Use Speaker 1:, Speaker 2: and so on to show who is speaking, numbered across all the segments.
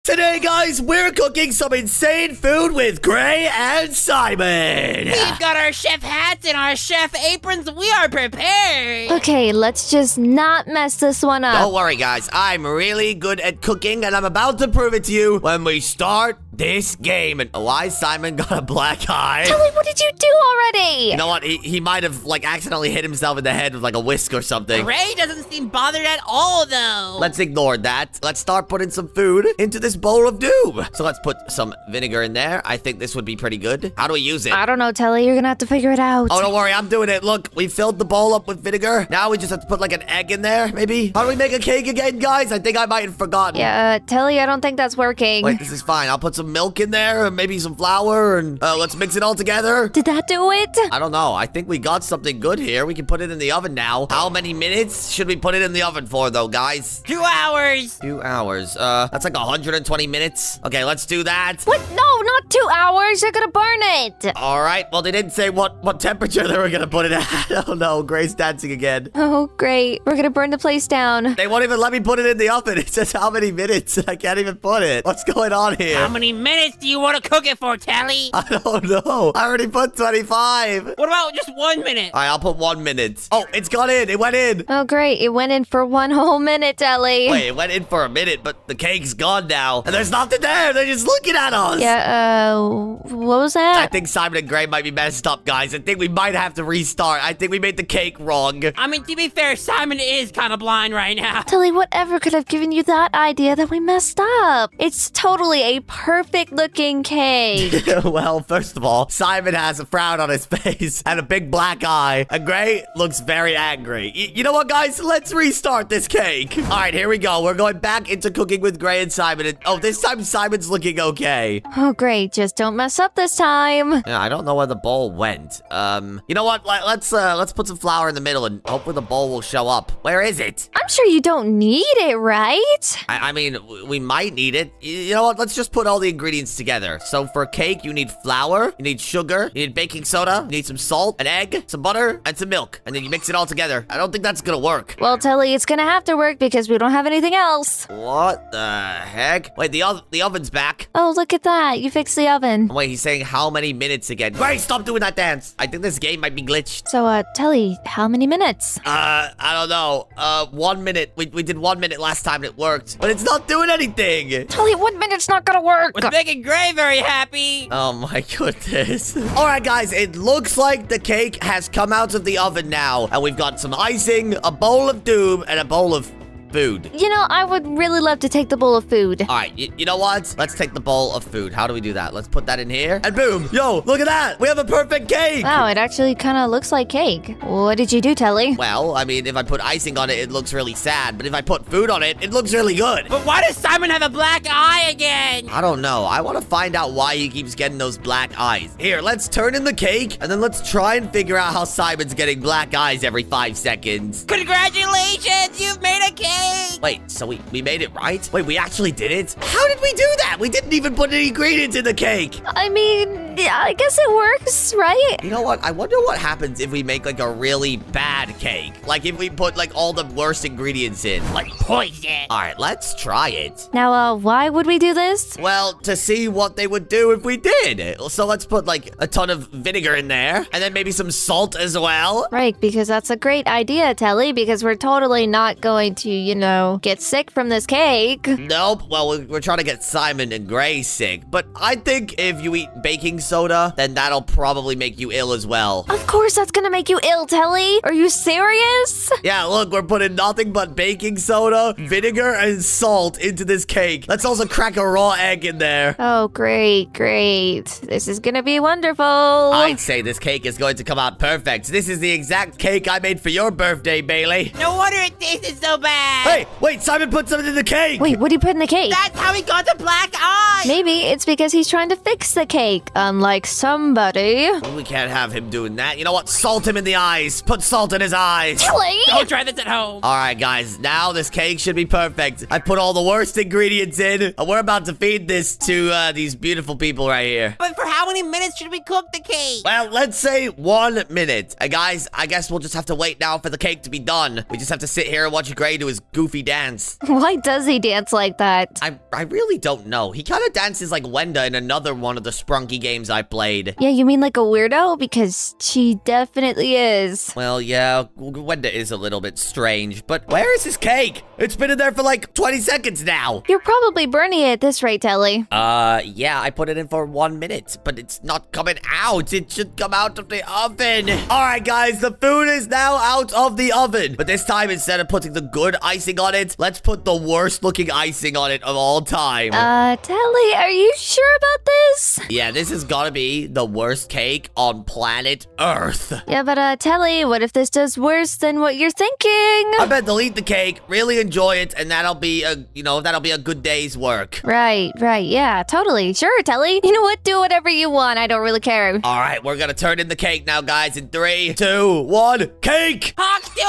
Speaker 1: Today, guys, we're cooking some insane food with Gray and Simon.
Speaker 2: We've got our chef hats and our chef aprons. We are prepared.
Speaker 3: Okay, let's just not mess this one up.
Speaker 1: Don't worry, guys. I'm really good at cooking, and I'm about to prove it to you when we start this game. And why Simon got a black eye?
Speaker 3: Tell me, what did you do already?
Speaker 1: You know what? He might have, accidentally hit himself in the head with, a whisk or something.
Speaker 2: Gray doesn't seem bothered at all, though.
Speaker 1: Let's ignore that. Let's start putting some food into this bowl of doom. So let's put some vinegar in there. I think this would be pretty good. How do we use it?
Speaker 3: I don't know, Telly. You're gonna have to figure it out.
Speaker 1: Oh, don't worry. I'm doing it. Look, we filled the bowl up with vinegar. Now we just have to put, an egg in there, maybe? How do we make a cake again, guys? I think I might have forgotten.
Speaker 3: Yeah, Telly, I don't think that's working.
Speaker 1: Wait, this is fine. I'll put some milk in there, and maybe some flour, and let's mix it all together.
Speaker 3: Did that do it?
Speaker 1: I don't know. I think we got something good here. We can put it in the oven now. How many minutes should we put it in the oven for, though, guys?
Speaker 2: 2 hours.
Speaker 1: 2 hours. That's 120 minutes. Okay, let's do that.
Speaker 3: What? No, not 2 hours. You're gonna burn it.
Speaker 1: All right. Well, they didn't say what temperature they were gonna put it at. Oh no, Gray's dancing again.
Speaker 3: Oh, great. We're gonna burn the place down.
Speaker 1: They won't even let me put it in the oven. It says how many minutes. I can't even put it. What's going on here?
Speaker 2: How many minutes do you want to cook it for, Tally?
Speaker 1: I don't know. I already put 25.
Speaker 2: What about just 1 minute?
Speaker 1: All right, I'll put 1 minute. Oh, it's gone in. It went in.
Speaker 3: Oh, great. It went in for 1 whole minute, Telly.
Speaker 1: Wait, it went in for a minute, but the cake's gone now. And there's nothing there. They're just looking at us.
Speaker 3: Yeah, what was
Speaker 1: I
Speaker 3: that?
Speaker 1: think Simon and Gray might be messed up, guys. I think we might have to restart. I think we made the cake wrong.
Speaker 2: I mean, to be fair, Simon is kind of blind right now.
Speaker 3: Telly, whatever could have given you that idea that we messed up? It's totally a perfect looking cake.
Speaker 1: Well, first of all, Simon has a frown on his face and a big black eye. And Gray looks very angry. You know what, guys? Let's restart this cake. All right, here we go. We're going back into cooking with Gray and Simon. And, oh, this time Simon's looking okay.
Speaker 3: Oh, great. Just don't mess up this time.
Speaker 1: Yeah, I don't know where the bowl went. You know what? Let's put some flour in the middle and hopefully the bowl will show up. Where is it?
Speaker 3: I'm sure you don't need it, right?
Speaker 1: I mean, we might need it. You know what? Let's just put all the ingredients together. So for cake, you need flour, you need sugar, you need baking soda, you need some salt, an egg, some butter, and some milk. And then you mix it all together. I don't think that's gonna work.
Speaker 3: Well, Telly, it's gonna have to work because we don't have anything else.
Speaker 1: What the heck? Wait, the oven's back.
Speaker 3: Oh, look at that. You fixed the oven.
Speaker 1: Wait, he's saying how many minutes again? Great, stop doing that dance. I think this game might be glitched.
Speaker 3: So, Telly, how many minutes?
Speaker 1: I don't know. 1 minute. We did 1 minute last time and it worked. But it's not doing anything.
Speaker 3: Telly, 1 minute's not gonna work.
Speaker 2: What's making Gray very happy?
Speaker 1: Oh my goodness. All right, guys, it looks like the cake has come out of the oven now. And we've got some icing, a bowl of doom, and a bowl of food.
Speaker 3: You know, I would really love to take the bowl of food.
Speaker 1: All right, you know what? Let's take the bowl of food. How do we do that? Let's put that in here. And boom. Yo, look at that. We have a perfect cake.
Speaker 3: Wow, it actually kind of looks like cake. What did you do, Telly?
Speaker 1: Well, I mean, if I put icing on it, it looks really sad. But if I put food on it, it looks really good.
Speaker 2: But why does Simon have a black eye again?
Speaker 1: I don't know. I want to find out why he keeps getting those black eyes. Here, let's turn in the cake, and then let's try and figure out how Simon's getting black eyes every 5 seconds.
Speaker 2: Congratulations, you've made a cake.
Speaker 1: Wait, so we made it right? Wait, we actually did it? How did we do that? We didn't even put any ingredients in the cake.
Speaker 3: I mean, yeah, I guess it works, right?
Speaker 1: You know what? I wonder what happens if we make a really bad cake. Like if we put all the worst ingredients in.
Speaker 2: Like poison.
Speaker 1: All right, let's try it.
Speaker 3: Now, why would we do this?
Speaker 1: Well, to see what they would do if we did. So let's put a ton of vinegar in there and then maybe some salt as well.
Speaker 3: Right, because that's a great idea, Telly, because we're totally not going to, get sick from this cake.
Speaker 1: Nope. Well, we're trying to get Simon and Gray sick. But I think if you eat baking soda, then that'll probably make you ill as well.
Speaker 3: Of course that's gonna make you ill, Telly. Are you serious?
Speaker 1: Yeah, look, we're putting nothing but baking soda, vinegar, and salt into this cake. Let's also crack a raw egg in there.
Speaker 3: Oh, great. This is gonna be wonderful.
Speaker 1: I'd say this cake is going to come out perfect. This is the exact cake I made for your birthday, Bailey.
Speaker 2: No wonder it tasted so bad.
Speaker 1: Hey, wait, Simon put something in the cake.
Speaker 3: Wait, what do you put in the cake?
Speaker 2: That's how he got the black eye.
Speaker 3: Maybe it's because he's trying to fix the cake. unlike somebody.
Speaker 1: We can't have him doing that. You know what? Salt him in the eyes. Put salt in his eyes.
Speaker 3: Tilly!
Speaker 2: Don't try this at home.
Speaker 1: All right, guys. Now this cake should be perfect. I put all the worst ingredients in. And we're about to feed this to these beautiful people right here.
Speaker 2: But for how many minutes should we cook the cake?
Speaker 1: Well, let's say 1 minute. Guys, I guess we'll just have to wait now for the cake to be done. We just have to sit here and watch Gray do his goofy dance.
Speaker 3: Why does he dance like that?
Speaker 1: I really don't know. He kind of dances like Wenda in another one of the Sprunky games I played.
Speaker 3: Yeah, you mean like a weirdo? Because she definitely is.
Speaker 1: Well, yeah, Wenda is a little bit strange. But where is his cake? It's been in there for like 20 seconds now.
Speaker 3: You're probably burning it at this rate, Telly.
Speaker 1: Yeah, I put it in for 1 minute, but it's not coming out. It should come out of the oven. All right, guys, the food is now out of the oven. But this time, instead of putting the good icing on it, let's put the worst looking icing on it of all time.
Speaker 3: Telly, are you sure about this?
Speaker 1: Yeah, this has got to be the worst cake on planet Earth.
Speaker 3: Yeah, but Telly, what if this does worse than what you're thinking?
Speaker 1: I bet they'll eat the cake, really enjoy it, and that'll be a good day's work.
Speaker 3: Right, yeah, totally. Sure, Telly. You know what? Do whatever you want. I don't really care.
Speaker 1: All right, we're gonna turn in the cake now, guys, in 3, 2, 1, cake!
Speaker 2: Hawkstula!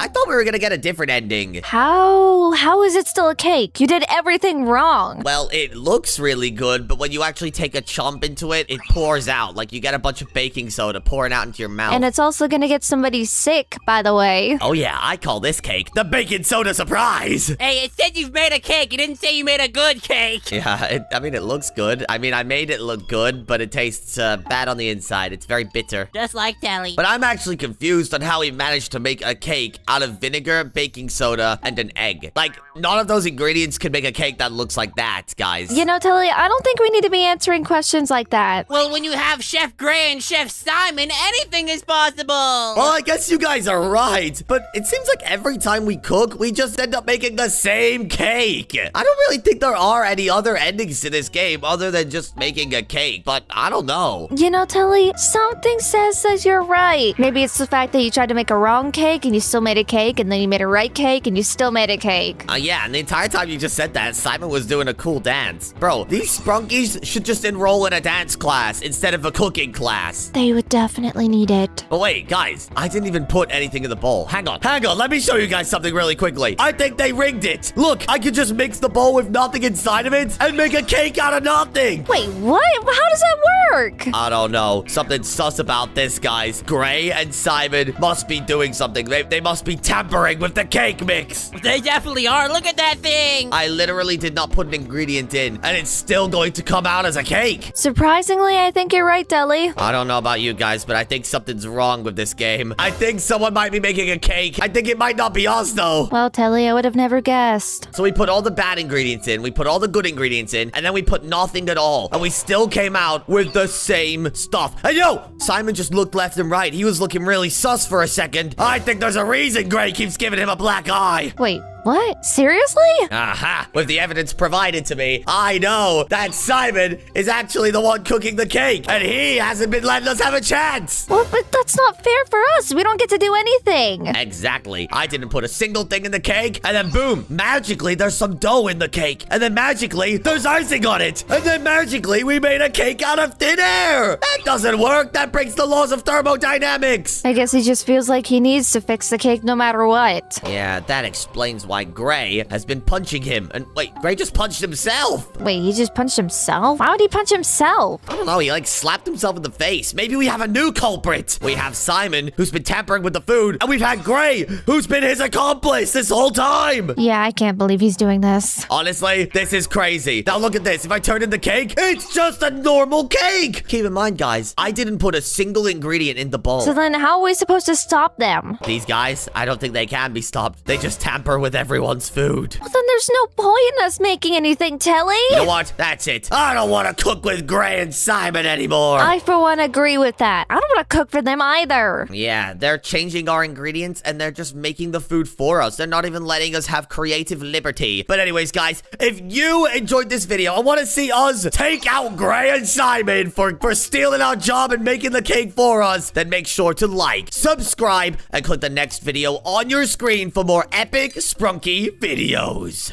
Speaker 1: I thought we were gonna get a different ending.
Speaker 3: How is it still a cake? You did everything wrong.
Speaker 1: Well, it looks really good, but when you actually take a chomp into it, it pours out. Like you get a bunch of baking soda pouring out into your mouth.
Speaker 3: And it's also gonna get somebody sick, by the way.
Speaker 1: Oh yeah, I call this cake the baking soda surprise.
Speaker 2: Hey, it said you've made a cake. You didn't say you made a good cake.
Speaker 1: Yeah, it looks good. I mean, I made it look good, but it tastes bad on the inside. It's very bitter.
Speaker 2: Just like Telly.
Speaker 1: But I'm actually confused on how he managed to make a cake out of vinegar, baking soda, and an egg. Like, none of those ingredients could make a cake that looks like that, guys.
Speaker 3: You know, Telly, I don't think we need to be answering questions like that.
Speaker 2: Well, when you have Chef Gray and Chef Simon, anything is possible.
Speaker 1: Well, I guess you guys are right, but it seems like every time we cook, we just end up making the same cake. I don't really think there are any other endings to this game other than just making a cake, but I don't know.
Speaker 3: You know, Telly, something says that you're right. Maybe it's the fact that you tried to make a wrong cake and you still made a cake, and then you made a right cake and you still made a cake.
Speaker 1: Yeah, and the entire time you just said that, Simon was doing a cool dance. Bro, these Sprunkies should just enroll in a dance class instead of a cooking class.
Speaker 3: They would definitely need it.
Speaker 1: But wait, guys, I didn't even put anything in the bowl. Hang on, let me show you guys something really quickly. I think they rigged it. Look, I could just mix the bowl with nothing inside of it and make a cake out of nothing.
Speaker 3: Wait, what? How does that work?
Speaker 1: I don't know. Something sus about this, guys. Gray and Simon must be doing something. They must be tampering with the cake mix.
Speaker 2: They definitely are. Look at that thing.
Speaker 1: I literally did not put an ingredient in, and it's still going to come out as a cake.
Speaker 3: Surprisingly, I think you're right, Telly.
Speaker 1: I don't know about you guys, but I think something's wrong with this game. I think someone might be making a cake. I think it might not be us, though.
Speaker 3: Well, Telly, I would have never guessed.
Speaker 1: So we put all the bad ingredients in, we put all the good ingredients in, and then we put nothing at all. And we still came out with the same stuff. And yo, Simon just looked left and right. He was looking really sus for a second. I think there's a reason Gray keeps giving him a black eye.
Speaker 3: Wait, what? Seriously?
Speaker 1: Aha! With the evidence provided to me, I know that Simon is actually the one cooking the cake, and he hasn't been letting us have a chance!
Speaker 3: Well, but that's not fair for us. We don't get to do anything.
Speaker 1: Exactly. I didn't put a single thing in the cake, and then boom, magically there's some dough in the cake, and then magically there's icing on it, and then magically we made a cake out of thin air! That doesn't work! That breaks the laws of thermodynamics!
Speaker 3: I guess he just feels like he needs to fix the cake no matter what.
Speaker 1: Yeah, that explains why Gray has been punching him. And wait, Gray just punched himself.
Speaker 3: Wait, he just punched himself? Why would he punch himself?
Speaker 1: I don't know, he like slapped himself in the face. Maybe we have a new culprit. We have Simon, who's been tampering with the food, and we've had Gray, who's been his accomplice this whole time.
Speaker 3: Yeah, I can't believe he's doing this.
Speaker 1: Honestly, this is crazy. Now look at this. If I turn in the cake, it's just a normal cake. Keep in mind, guys, I didn't put a single ingredient in the bowl.
Speaker 3: So then how are we supposed to stop them?
Speaker 1: These guys, I don't think they can be stopped. They just tamper with everyone's food.
Speaker 3: Well, then there's no point in us making anything, Telly.
Speaker 1: You know what? That's it. I don't want to cook with Gray and Simon anymore.
Speaker 3: I, for one, agree with that. I don't want to cook for them either.
Speaker 1: Yeah, they're changing our ingredients and they're just making the food for us. They're not even letting us have creative liberty. But anyways, guys, if you enjoyed this video and want to see us take out Gray and Simon for stealing our job and making the cake for us, then make sure to like, subscribe, and click the next video on your screen for more epic Sprunky videos.